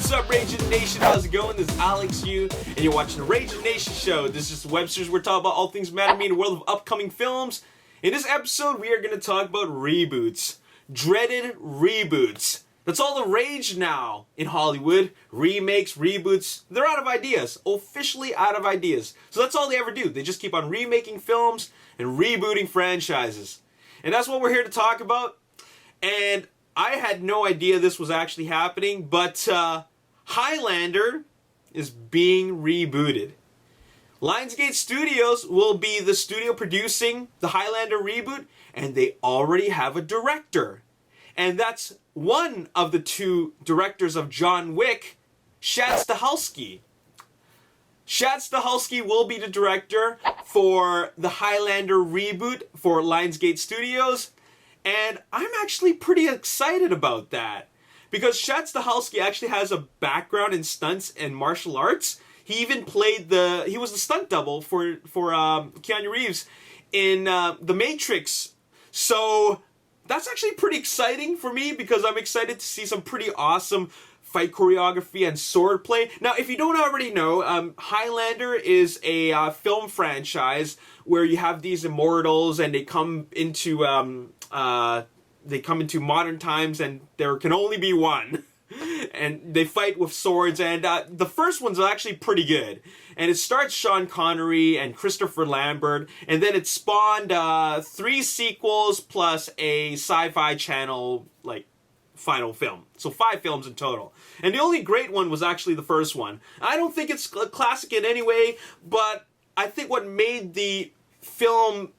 What's up, Ragin Nation? How's it going? This is Alex Yu, and you're watching the Ragin Nation Show. This is Webster's. We're talking about all things matter to me in the world of upcoming films. In this episode, we are going to talk about reboots. Dreaded reboots. That's all the rage now in Hollywood. Remakes, reboots, they're out of ideas. Officially out of ideas. So that's all they ever do. They just keep on remaking films and rebooting franchises. And that's what we're here to talk about. And I had no idea this was actually happening, but Highlander is being rebooted. Lionsgate Studios will be the studio producing the Highlander reboot, and they already have a director. And that's one of the two directors of John Wick, Chad Stahelski. Chad Stahelski will be the director for the Highlander reboot for Lionsgate Studios. And I'm actually pretty excited about that. Because Chad Stahelski actually has a background in stunts and martial arts. He even played he was the stunt double for Keanu Reeves in The Matrix. So that's actually pretty exciting for me because I'm excited to see some pretty awesome fight choreography and swordplay. Now, if you don't already know, Highlander is a film franchise where you have these immortals and they come into modern times and there can only be one. And they fight with swords, and the first one's actually pretty good. And it starts Sean Connery and Christopher Lambert, and then it spawned 3 sequels plus a Sci-Fi Channel final film. So 5 films in total. And the only great one was actually the first one. I don't think it's a classic in any way, but I think what made the film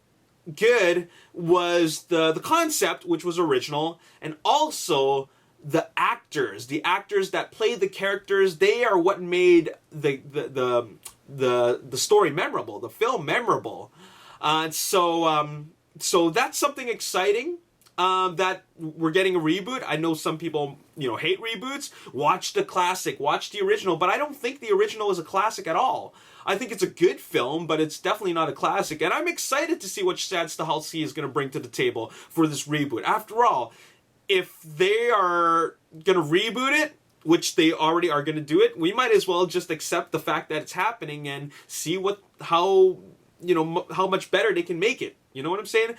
good was the concept, which was original, and also the actors that played the characters. They are what made the story memorable, the film memorable. So that's something exciting. That we're getting a reboot. I know some people, hate reboots. Watch the classic, watch the original, but I don't think the original is a classic at all. I think it's a good film, but it's definitely not a classic. And I'm excited to see what Chad Stahelski is going to bring to the table for this reboot. After all, if they are going to reboot it, which they already are going to do it, we might as well just accept the fact that it's happening and see how much better they can make it. You know what I'm saying?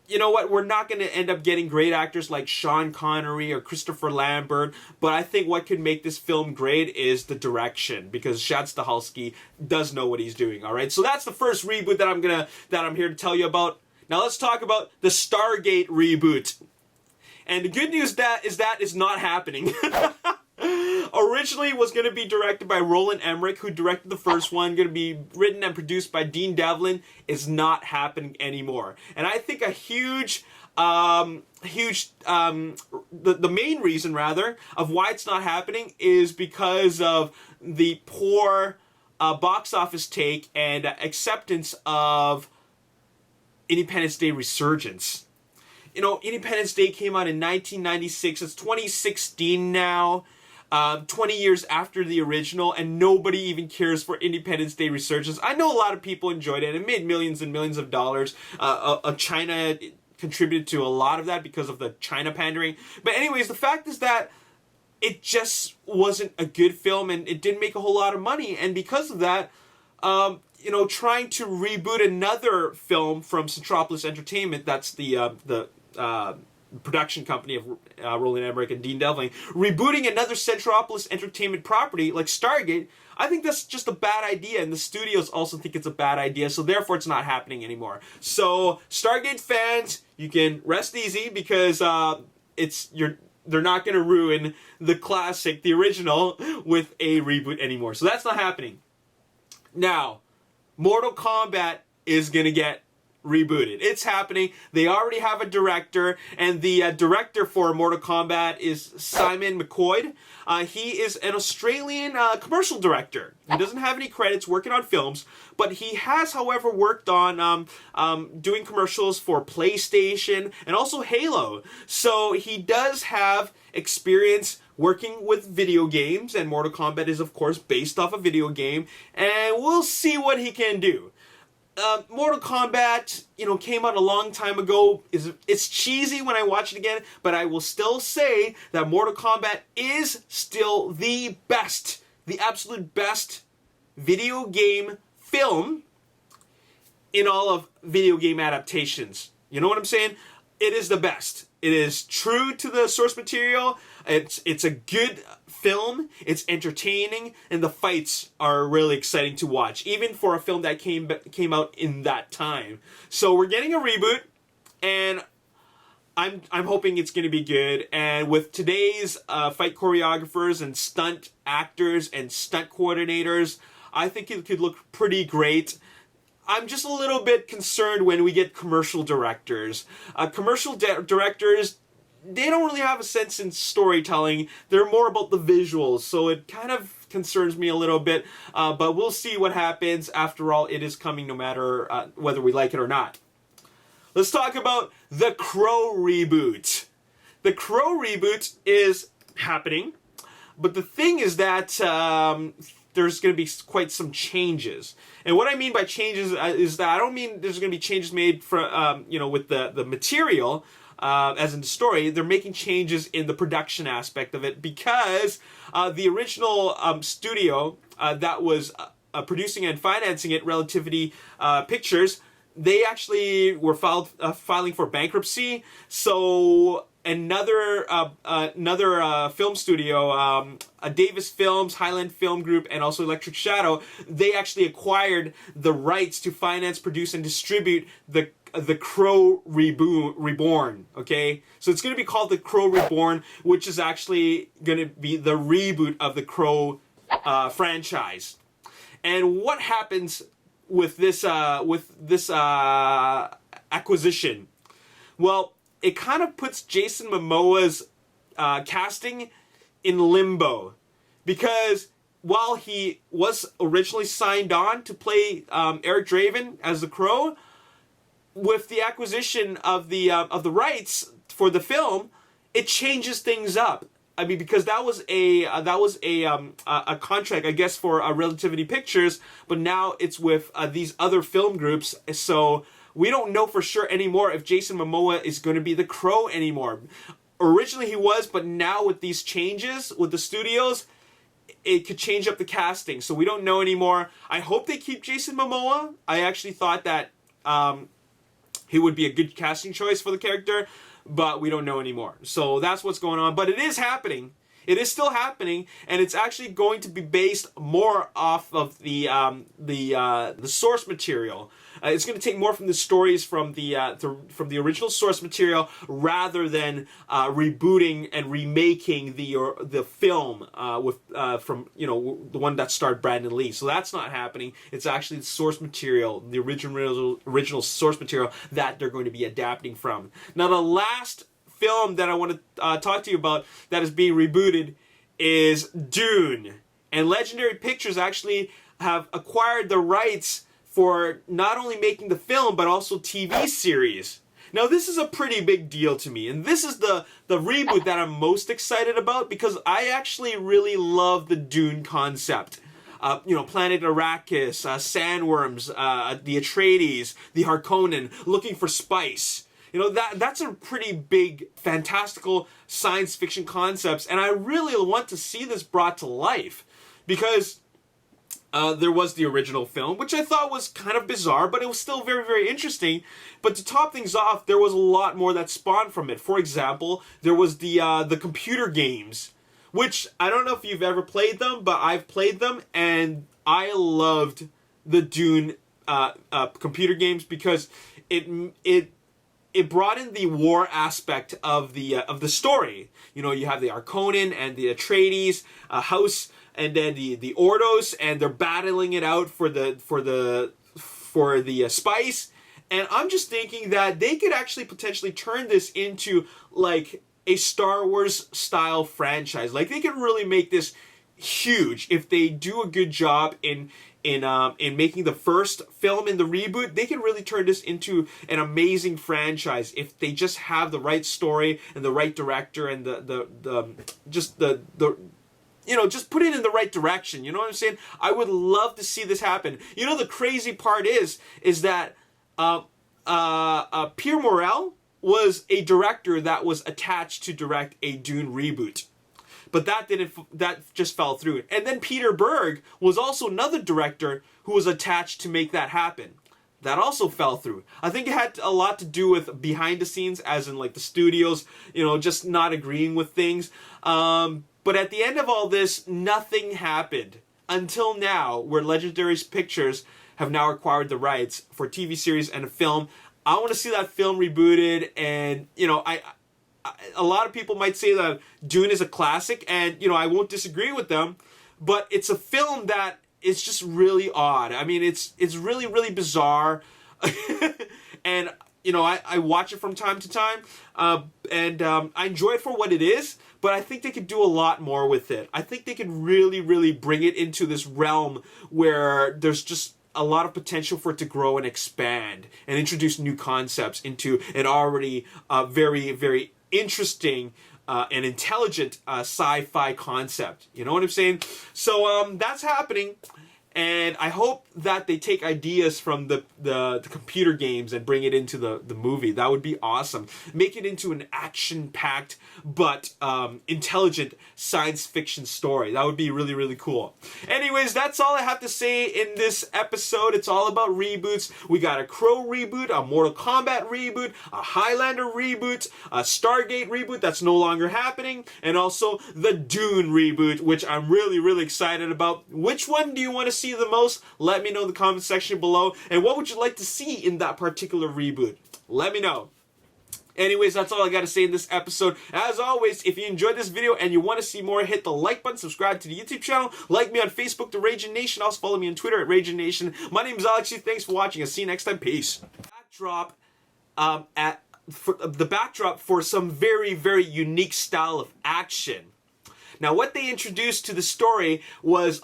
You know what? We're not going to end up getting great actors like Sean Connery or Christopher Lambert, but I think what could make this film great is the direction, because Chad Stahelski does know what he's doing. All right, so that's the first reboot that I'm here to tell you about. Now let's talk about the Stargate reboot. And the good news is that is not happening. Originally was going to be directed by Roland Emmerich, who directed the first one, going to be written and produced by Dean Devlin, is not happening anymore. And I think the main reason, rather, of why it's not happening is because of the poor box office take and acceptance of Independence Day resurgence. Independence Day came out in 1996. It's 2016 now. 20 years after the original, and nobody even cares for Independence Day resurgence. I know a lot of people enjoyed it. It made millions and millions of dollars. China contributed to a lot of that because of the China pandering. But anyways, the fact is that it just wasn't a good film, and it didn't make a whole lot of money. And because of that, trying to reboot another film from Centropolis Entertainment, that's the production company of Roland Emmerich and Dean Devlin, rebooting another Centropolis Entertainment property like Stargate, I think that's just a bad idea, and the studios also think it's a bad idea, so therefore it's not happening anymore. So Stargate fans, you can rest easy because they're not going to ruin the classic, the original, with a reboot anymore. So that's not happening. Now, Mortal Kombat is going to get rebooted. It's happening. They already have a director, and the director for Mortal Kombat is Simon McQuoid. He is an Australian commercial director. He doesn't have any credits working on films, but he has, however, worked on doing commercials for PlayStation and also Halo. So he does have experience working with video games, and Mortal Kombat is, of course, based off a video game, and we'll see what he can do. Mortal Kombat, came out a long time ago. It's cheesy when I watch it again, but I will still say that Mortal Kombat is still the best, the absolute best video game film in all of video game adaptations. You know what I'm saying? It is the best. It is true to the source material. It's a good film. It's entertaining, and the fights are really exciting to watch, even for a film that came out in that time. So we're getting a reboot, and I'm hoping it's going to be good. And with today's fight choreographers and stunt actors and stunt coordinators, I think it could look pretty great. I'm just a little bit concerned when we get commercial directors. Commercial directors, they don't really have a sense in storytelling. They're more about the visuals, so it kind of concerns me a little bit. But we'll see what happens. After all, it is coming no matter whether we like it or not. Let's talk about the Crow reboot. The Crow reboot is happening, but the thing is that there's going to be quite some changes. And what I mean by changes is that I don't mean there's going to be changes made for, with the material, as in the story. They're making changes in the production aspect of it, because the original studio that was producing and financing it, Relativity Pictures, they actually were filing for bankruptcy. So another film studio, Davis Films, Highland Film Group, and also Electric Shadow, they actually acquired the rights to finance, produce, and distribute the Crow Reborn. Okay, so it's going to be called the Crow Reborn, which is actually going to be the reboot of the Crow franchise. And what happens with this acquisition? Well, it kind of puts Jason Momoa's casting in limbo, because while he was originally signed on to play Eric Draven as the Crow, with the acquisition of the rights for the film, it changes things up. I mean, because that was a contract, I guess, for Relativity Pictures, but now it's with these other film groups. So we don't know for sure anymore if Jason Momoa is going to be the Crow anymore. Originally he was, but now with these changes with the studios, it could change up the casting. So we don't know anymore. I hope they keep Jason Momoa. I actually thought that he would be a good casting choice for the character, but we don't know anymore. So that's what's going on. But it is happening. It is still happening, and it's actually going to be based more off of the source material. It's going to take more from the stories from the original source material, rather than rebooting and remaking the film from the one that starred Brandon Lee. So that's not happening. It's actually the source material, the original source material that they're going to be adapting from. Now, the last film that I want to talk to you about that is being rebooted is Dune. And Legendary Pictures actually have acquired the rights for not only making the film, but also TV series. Now, this is a pretty big deal to me, and this is the reboot that I'm most excited about, because I actually really love the Dune concept. Planet Arrakis, sandworms, the Atreides, the Harkonnen, looking for spice. That's a pretty big, fantastical science fiction concepts, and I really want to see this brought to life, because there was the original film, which I thought was kind of bizarre, but it was still very, very interesting. But to top things off, there was a lot more that spawned from it. For example, there was the computer games, which I don't know if you've ever played them, but I've played them, and I loved the Dune computer games, because it brought in the war aspect of the story. You have the Harkonnen and the Atreides house, and then the Ordos, and they're battling it out for the spice. And I'm just thinking that they could actually potentially turn this into like a Star Wars style franchise. Like, they could really make this huge if they do a good job in making the first film in the reboot. They can really turn this into an amazing franchise if they just have the right story and the right director and just put it in the right direction. You know what I'm saying? I would love to see this happen. The crazy part is that Pierre Morel was a director that was attached to direct a Dune reboot. But that just fell through. And then Peter Berg was also another director who was attached to make that happen. That also fell through. I think it had a lot to do with behind the scenes, as in like the studios, just not agreeing with things. But at the end of all this, nothing happened until now, where Legendary Pictures have now acquired the rights for a TV series and a film. I want to see that film rebooted, and a lot of people might say that Dune is a classic, and I won't disagree with them, but it's a film that is just really odd. I mean, it's really, really bizarre, and I watch it from time to time, and I enjoy it for what it is, but I think they could do a lot more with it. I think they could really, really bring it into this realm where there's just a lot of potential for it to grow and expand and introduce new concepts into an already very, very interesting and intelligent sci-fi concept. You know what I'm saying? So that's happening. And I hope that they take ideas from the computer games and bring it into the movie. That would be awesome. Make it into an action-packed but intelligent science fiction story. That would be really, really cool. Anyways, that's all I have to say in this episode. It's all about reboots. We got a Crow reboot, a Mortal Kombat reboot, a Highlander reboot, a Stargate reboot that's no longer happening, and also the Dune reboot, which I'm really, really excited about. Which one do you want to see the most? Let me know in the comment section below. And what would you like to see in that particular reboot? Let me know. Anyways, that's all I got to say in this episode. As always, if you enjoyed this video and you want to see more, hit the like button, subscribe to the YouTube channel, like me on Facebook, the Ragin Nation. Also follow me on Twitter at Ragin Nation. My name is Alex. Thanks for watching. I'll see you next time. Peace. The backdrop for some very, very unique style of action. Now, what they introduced to the story was